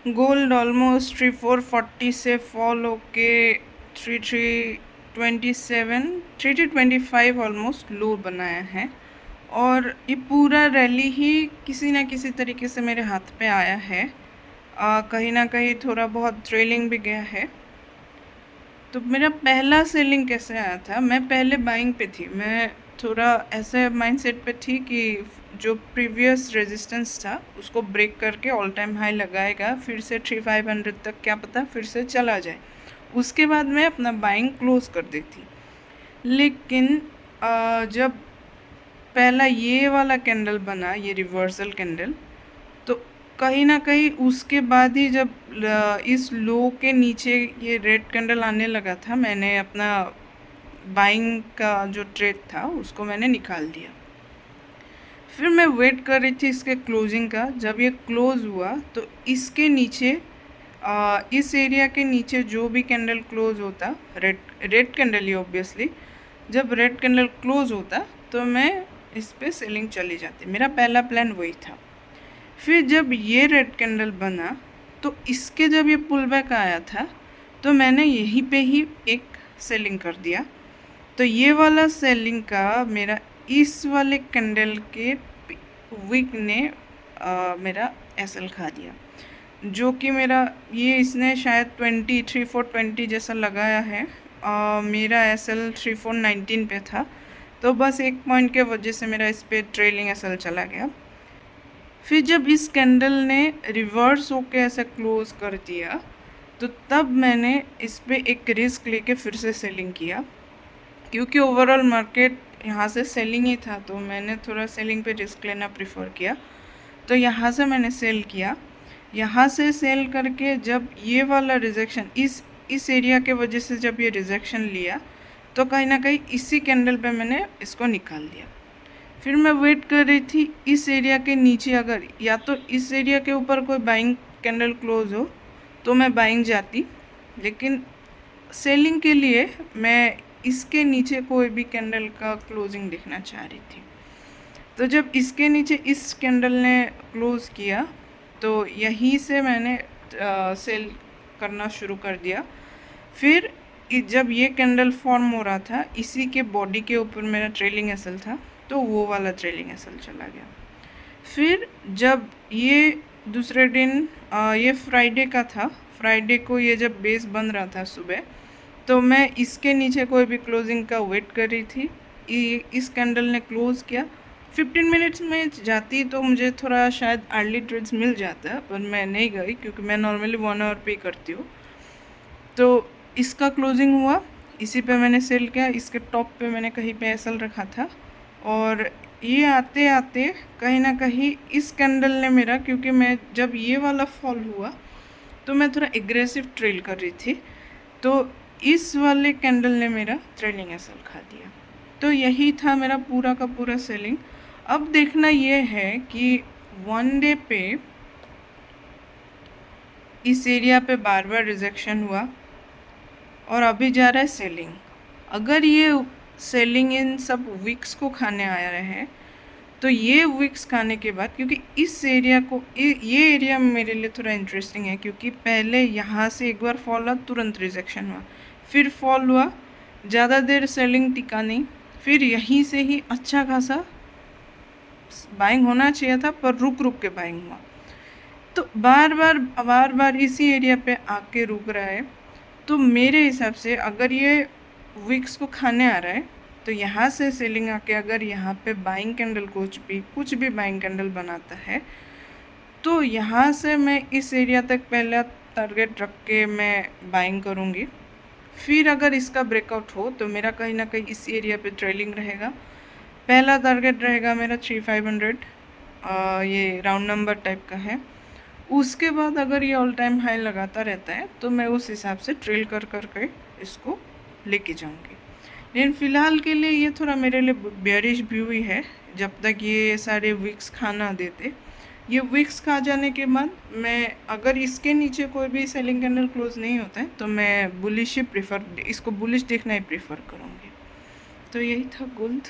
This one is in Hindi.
गोल्ड ऑलमोस्ट 3440 से फॉल होके 3325 ऑलमोस्ट लो बनाया है। और ये पूरा रैली ही किसी ना किसी तरीके से मेरे हाथ पे आया है। कहीं ना कहीं थोड़ा बहुत ट्रेलिंग भी गया है। तो मेरा पहला सेलिंग कैसे आया था, मैं पहले बाइंग पे थी। मैं थोड़ा ऐसे माइंडसेट पे थी कि जो प्रीवियस रेजिस्टेंस था उसको ब्रेक करके ऑल टाइम हाई लगाएगा, फिर से 3500 तक क्या पता फिर से चला जाए, उसके बाद मैं अपना बाइंग क्लोज कर देती। लेकिन जब पहला ये वाला कैंडल बना, ये रिवर्सल कैंडल, तो कहीं ना कहीं उसके बाद ही जब इस लो के नीचे ये रेड कैंडल आने लगा था, मैंने अपना बाइंग का जो ट्रेड था उसको मैंने निकाल दिया। फिर मैं वेट कर रही थी इसके क्लोजिंग का। जब ये क्लोज हुआ तो इसके नीचे इस एरिया के नीचे जो भी कैंडल क्लोज होता, रेड कैंडल ही ऑब्वियसली, जब रेड कैंडल क्लोज होता तो मैं इस पे सेलिंग चली जाती। मेरा पहला प्लान वही था। फिर जब ये रेड कैंडल बना तो इसके जब ये पुल बैक आया था तो मैंने यहीं पे ही एक सेलिंग कर दिया। तो ये वाला सेलिंग का मेरा इस वाले कैंडल के विक ने मेरा एसएल खा दिया, जो कि मेरा ये इसने शायद 3420 जैसा लगाया है। मेरा एसएल 3419 पे था, तो बस एक पॉइंट के वजह से मेरा इस पे ट्रेलिंग एसएल चला गया। फिर जब इस कैंडल ने रिवर्स होके ऐसा क्लोज कर दिया तो तब मैंने इस पे एक रिस्क लेके फिर से सेलिंग किया, क्योंकि ओवरऑल मार्केट यहाँ से सेलिंग ही था, तो मैंने थोड़ा सेलिंग पे रिस्क लेना प्रेफर किया। तो यहाँ से मैंने सेल किया। यहाँ से सेल करके जब ये वाला रिजेक्शन इस एरिया के वजह से जब ये रिजेक्शन लिया तो कहीं ना कहीं इसी कैंडल पे मैंने इसको निकाल दिया। फिर मैं वेट कर रही थी इस एरिया के नीचे, अगर या तो इस एरिया के ऊपर कोई बाइंग कैंडल क्लोज हो तो मैं बाइंग जाती, लेकिन सेलिंग के लिए मैं इसके नीचे कोई भी कैंडल का क्लोजिंग देखना चाह रही थी। तो जब इसके नीचे इस कैंडल ने क्लोज़ किया तो यहीं से मैंने सेल करना शुरू कर दिया। फिर जब ये कैंडल फॉर्म हो रहा था, इसी के बॉडी के ऊपर मेरा ट्रेलिंग एसएल था, तो वो वाला ट्रेलिंग एसएल चला गया। फिर जब ये दूसरे दिन ये फ्राइडे का था, फ्राइडे को ये जब बेस बन रहा था सुबह, तो मैं इसके नीचे कोई भी क्लोजिंग का वेट कर रही थी। इस कैंडल ने क्लोज़ किया। 15 मिनट्स में जाती तो मुझे थोड़ा शायद अर्ली ट्रेड्स मिल जाता, पर मैं नहीं गई क्योंकि मैं नॉर्मली 1 आवर पे करती हूँ। तो इसका क्लोजिंग हुआ, इसी पे मैंने सेल किया। इसके टॉप पे मैंने कहीं पे एसएल रखा था, और ये आते आते कहीं ना कहीं इस कैंडल ने मेरा, क्योंकि मैं जब ये वाला फॉल हुआ तो मैं थोड़ा एग्रेसिव ट्रेल कर रही थी, तो इस वाले कैंडल ने मेरा ट्रेलिंग एसएल खा दिया। तो यही था मेरा पूरा का पूरा सेलिंग। अब देखना ये है कि वन डे पे इस एरिया पे बार बार रिजेक्शन हुआ और अभी जा रहा है सेलिंग। अगर ये सेलिंग इन सब वीक्स को खाने आया है तो ये वीक्स खाने के बाद, क्योंकि इस एरिया को ये एरिया मेरे लिए थोड़ा इंटरेस्टिंग है, क्योंकि पहले यहाँ से एक बार फॉल हुआ, तुरंत रिजेक्शन हुआ, फिर फॉल हुआ, ज़्यादा देर सेलिंग टिका नहीं, फिर यहीं से ही अच्छा खासा बाइंग होना चाहिए था, पर रुक रुक के बाइंग हुआ। तो बार बार इसी एरिया पे आके रुक रहा है। तो मेरे हिसाब से अगर ये वीक्स को खाने आ रहा है तो यहाँ से सेलिंग आके अगर यहाँ पे बाइंग कैंडल कुछ भी बाइंग कैंडल बनाता है तो यहाँ से मैं इस एरिया तक पहला टारगेट रख के मैं बाइंग करूँगी। फिर अगर इसका ब्रेकआउट हो तो मेरा कहीं ना कहीं इस एरिया पे ट्रेलिंग रहेगा। पहला टारगेट रहेगा मेरा 3500, ये राउंड नंबर टाइप का है। उसके बाद अगर ये ऑल टाइम हाई लगाता रहता है तो मैं उस हिसाब से ट्रेल कर के इसको लेके जाऊंगी। लेकिन फ़िलहाल के लिए ये थोड़ा मेरे लिए बेयरिश व्यू ही है, जब तक ये सारे वीक्स खाना देते। ये वीक्स खा जाने के बाद मैं, अगर इसके नीचे कोई भी सेलिंग कैंडल क्लोज नहीं होता है तो मैं बुलिश ही इसको बुलिश देखना ही प्रेफर करूँगी। तो यही था गोल्ड।